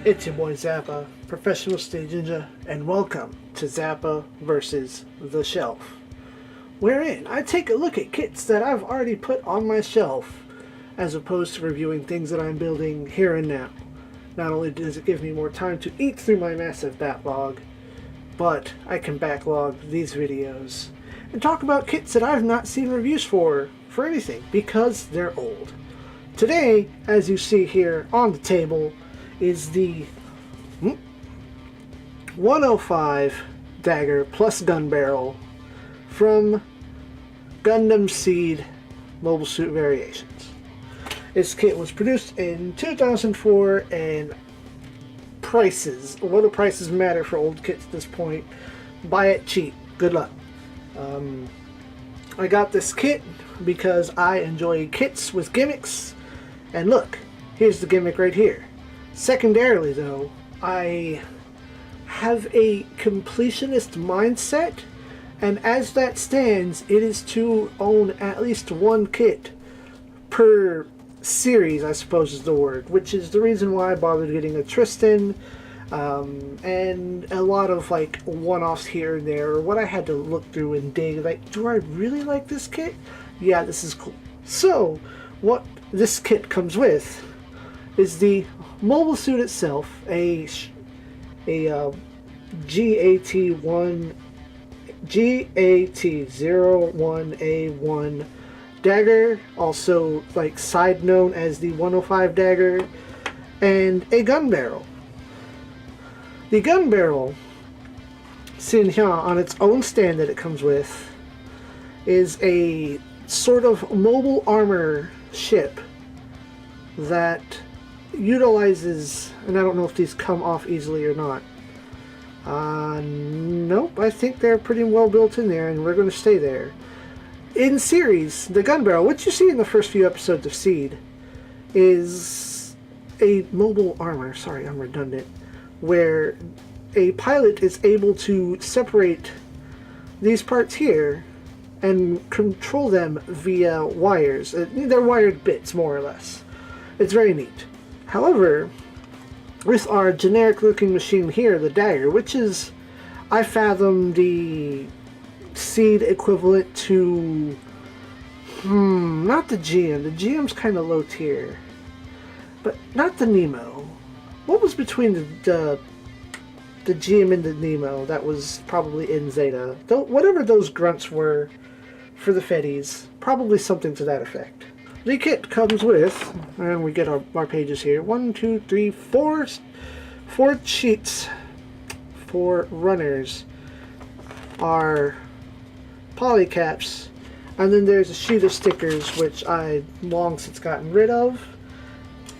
It's your boy Zappa, professional stage ninja, and welcome to Zappa vs. the Shelf, wherein I take a look at kits that I've already put on my shelf, as opposed to reviewing things that I'm building here and now. Not only does it give me more time to eat through my massive backlog, but I can backlog these videos and talk about kits that I've not seen reviews for anything, because they're old. Today, as you see here on the table, is the 105 Dagger plus Gunbarrel from Gundam Seed Mobile Suit Variations. This kit was produced in 2004, and prices, what do prices matter for old kits at this point? Buy it cheap. Good luck. I got this kit because I enjoy kits with gimmicks, and look, here's the gimmick right here. Secondarily, though, I have a completionist mindset, and as that stands, it is to own at least one kit per series, I suppose is the word, which is the reason why I bothered getting a Tristan, and a lot of like one-offs here and there, or what I had to look through and dig, like, do I really like this kit? Yeah, this is cool. So, what this kit comes with is the mobile suit itself, a GAT01A1 dagger, also like side known as the 105 dagger, and a gun barrel. The gun barrel, seen here on its own stand that it comes with, is a sort of mobile armor ship that utilizes, and I don't know if these come off easily or not. Nope, I think they're pretty well built in there, and we're going to stay there. In series, the gun barrel, which you see in the first few episodes of Seed, is a mobile armor, sorry I'm redundant, where a pilot is able to separate these parts here and control them via wires. They're wired bits, more or less. It's very neat. However, with our generic looking machine here, the dagger, which is, I fathom, the Seed equivalent to, not the GM. The GM's kind of low tier, but not the Nemo. What was between the GM and the Nemo that was probably in Zeta? Whatever those grunts were for the Fetties, probably something to that effect. The kit comes with, and we get our pages here, 4 sheets for runners, our polycaps, and then there's a sheet of stickers which I long since gotten rid of,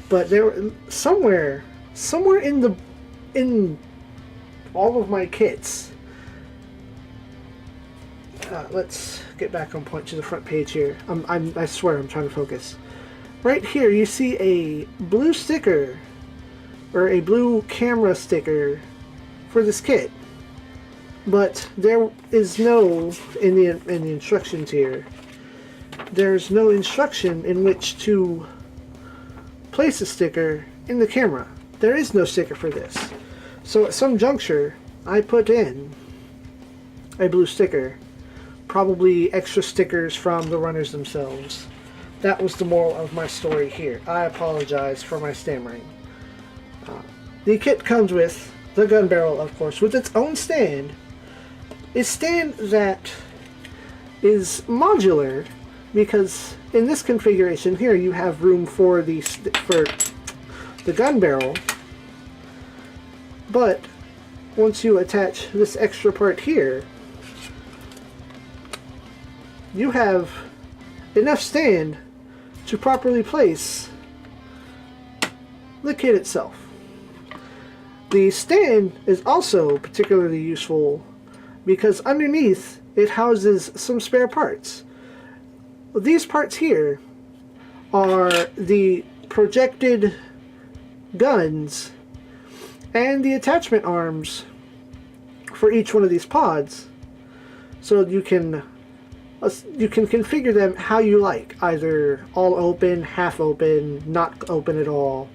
but there were somewhere in all of my kits. Let's get back on point to the front page here. I swear I'm trying to focus. Right here you see a blue sticker, or a blue camera sticker for this kit, but there is no, in the instructions here, there's no instruction in which to place a sticker in the camera. There is no sticker for this. So at some juncture I put in a blue sticker, probably extra stickers from the runners themselves. That was the moral of my story here. I apologize for my stammering. The kit comes with the gun barrel, of course, with its own stand. A stand that is modular, because in this configuration here you have room for the gun barrel, but once you attach this extra part here, you have enough stand to properly place the kit itself. The stand is also particularly useful because underneath it houses some spare parts. These parts here are the projected guns and the attachment arms for each one of these pods, so you can configure them how you like, either all open, half open, not open at all,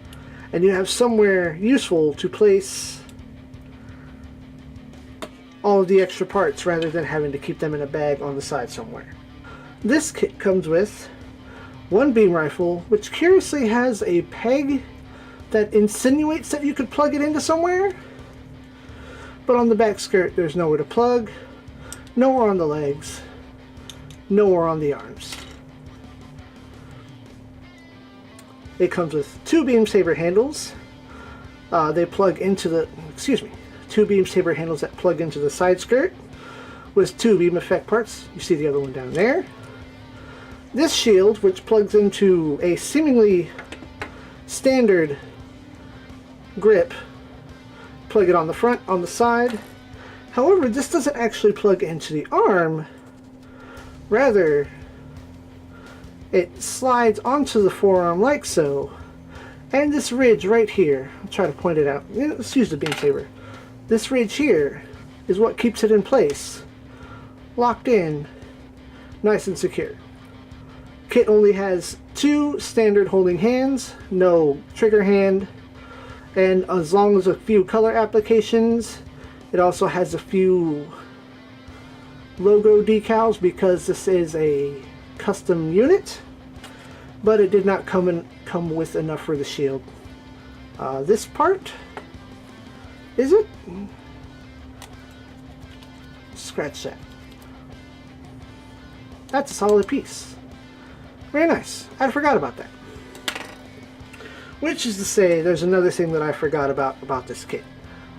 and you have somewhere useful to place all of the extra parts rather than having to keep them in a bag on the side somewhere. This kit comes with one beam rifle, which curiously has a peg that insinuates that you could plug it into somewhere, but on the back skirt there's nowhere to plug, nowhere on the legs, nowhere on the arms. It comes with two beam saber handles. They plug into the, two beam saber handles that plug into the side skirt with two beam effect parts. You see the other one down there. This shield, which plugs into a seemingly standard grip, plug it on the front, on the side. However, this doesn't actually plug into the arm. Rather, it slides onto the forearm like so. And this ridge right here, I'll try to point it out. Let's use the beam saber. This ridge here is what keeps it in place, locked in, nice and secure. Kit only has two standard holding hands, no trigger hand, and as long as a few color applications, it also has a few logo decals because this is a custom unit, but it did not come with enough for the shield. This part, is it? Scratch that. That's a solid piece. Very nice. I forgot about that. Which is to say, there's another thing that I forgot about this kit.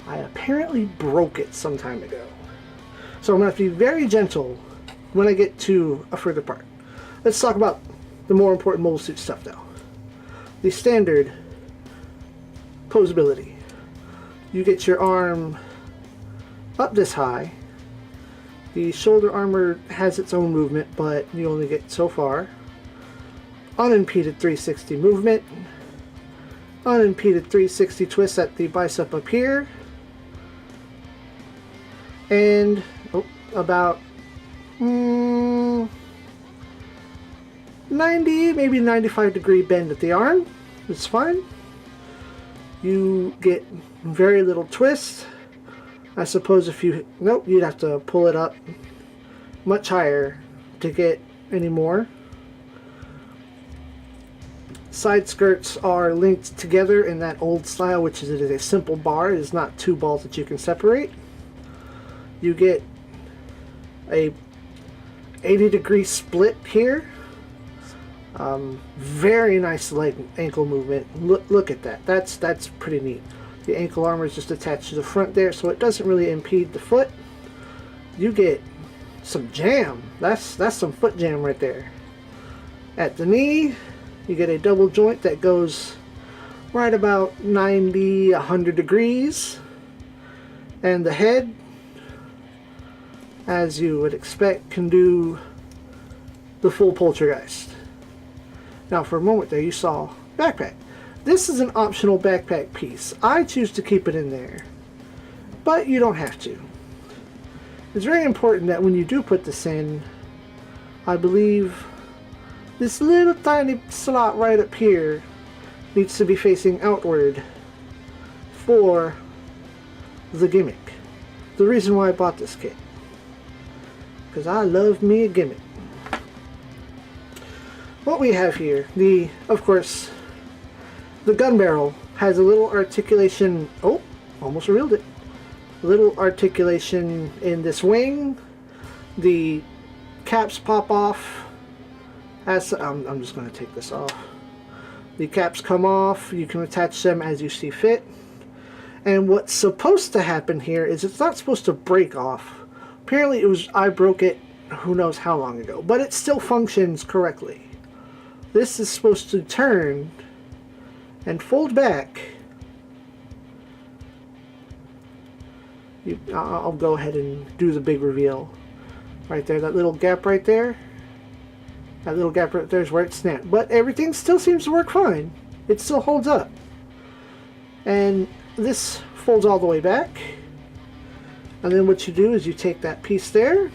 I apparently broke it some time ago. So I'm going to have to be very gentle when I get to a further part. Let's talk about the more important mobile suit stuff though. The standard posability. You get your arm up this high. The shoulder armor has its own movement, but you only get so far. Unimpeded 360 movement. Unimpeded 360 twist at the bicep up here. And about 90, maybe 95 degree bend at the arm. It's fine. You get very little twist. I suppose if you, nope, you'd have to pull it up much higher to get any more. Side skirts are linked together in that old style, which is it is a simple bar. It is not two balls that you can separate. You get a 80-degree split here. Very nice leg ankle movement. Look at that. That's pretty neat. The ankle armor is just attached to the front there, so it doesn't really impede the foot. You get some jam. That's some foot jam right there. At the knee, you get a double joint that goes right about 90, 100 degrees. And the head, as you would expect, can do the full poltergeist. Now for a moment there you saw backpack. This is an optional backpack piece. I choose to keep it in there, but you don't have to. It's very important that when you do put this in, I believe this little tiny slot right up here needs to be facing outward for the gimmick. The reason why I bought this kit. Because I love me a gimmick. What we have here, of course, the gun barrel has a little articulation. Oh, almost revealed it. A little articulation in this wing. The caps pop off. I'm just going to take this off. The caps come off. You can attach them as you see fit. And what's supposed to happen here is it's not supposed to break off. Apparently I broke it who knows how long ago, but it still functions correctly. This is supposed to turn and fold back. I'll go ahead and do the big reveal. Right there, that little gap right there. That little gap right there is where it snapped. But everything still seems to work fine. It still holds up. And this folds all the way back. And then what you do is you take that piece there.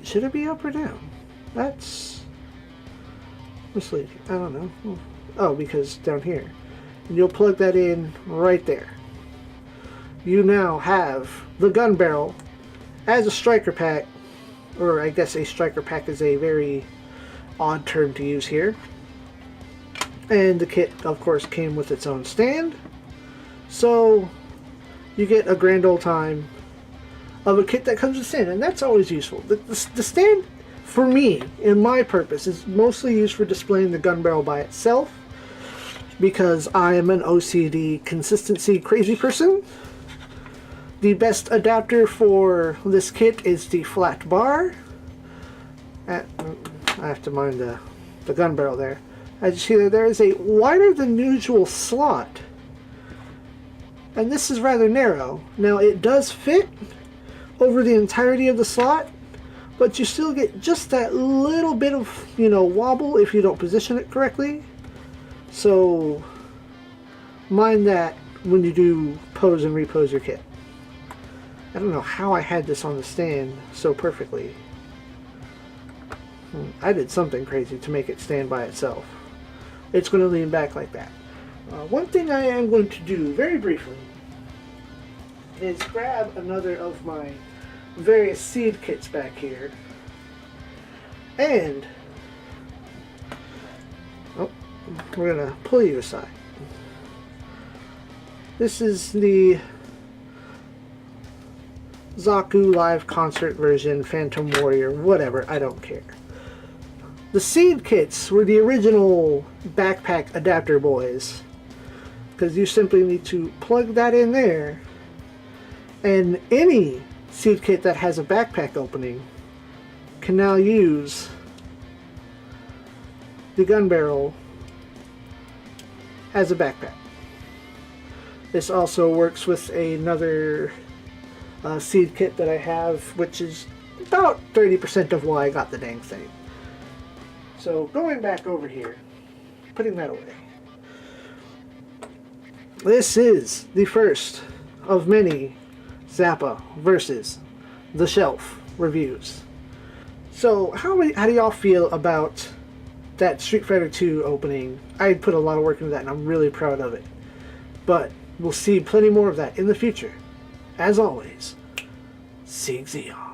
Should it be up or down? That's misleading. I don't know. Oh, because down here. and you'll plug that in right there. You now have the gun barrel as a striker pack, or I guess a striker pack is a very odd term to use here. And the kit, of course, came with its own stand, so you get a grand old time of a kit that comes with stand, and that's always useful. The stand, for me, in my purpose, is mostly used for displaying the gun barrel by itself, because I am an OCD consistency crazy person. The best adapter for this kit is the flat bar. I have to mind the gun barrel there. As you see there is a wider than usual slot, and this is rather narrow. Now it does fit over the entirety of the slot, but you still get just that little bit of, you know, wobble if you don't position it correctly. So mind that when you do pose and repose your kit. I don't know how I had this on the stand so perfectly. I did something crazy to make it stand by itself. It's going to lean back like that. One thing I am going to do very briefly is grab another of my various seed kits back here, and we're going to pull you aside. This is the Zaku live concert version, Phantom Warrior, whatever, I don't care. The seed kits were the original backpack adapter boys, because you simply need to plug that in there, and any seed kit that has a backpack opening can now use the gun barrel as a backpack. This also works with another seed kit that I have, which is about 30% of why I got the dang thing. So going back over here, putting that away. This is the first of many Zappa versus the Shelf reviews. So how do y'all feel about that Street Fighter 2 opening? I put a lot of work into that, and I'm really proud of it. But we'll see plenty more of that in the future. As always, SIEG ZEON.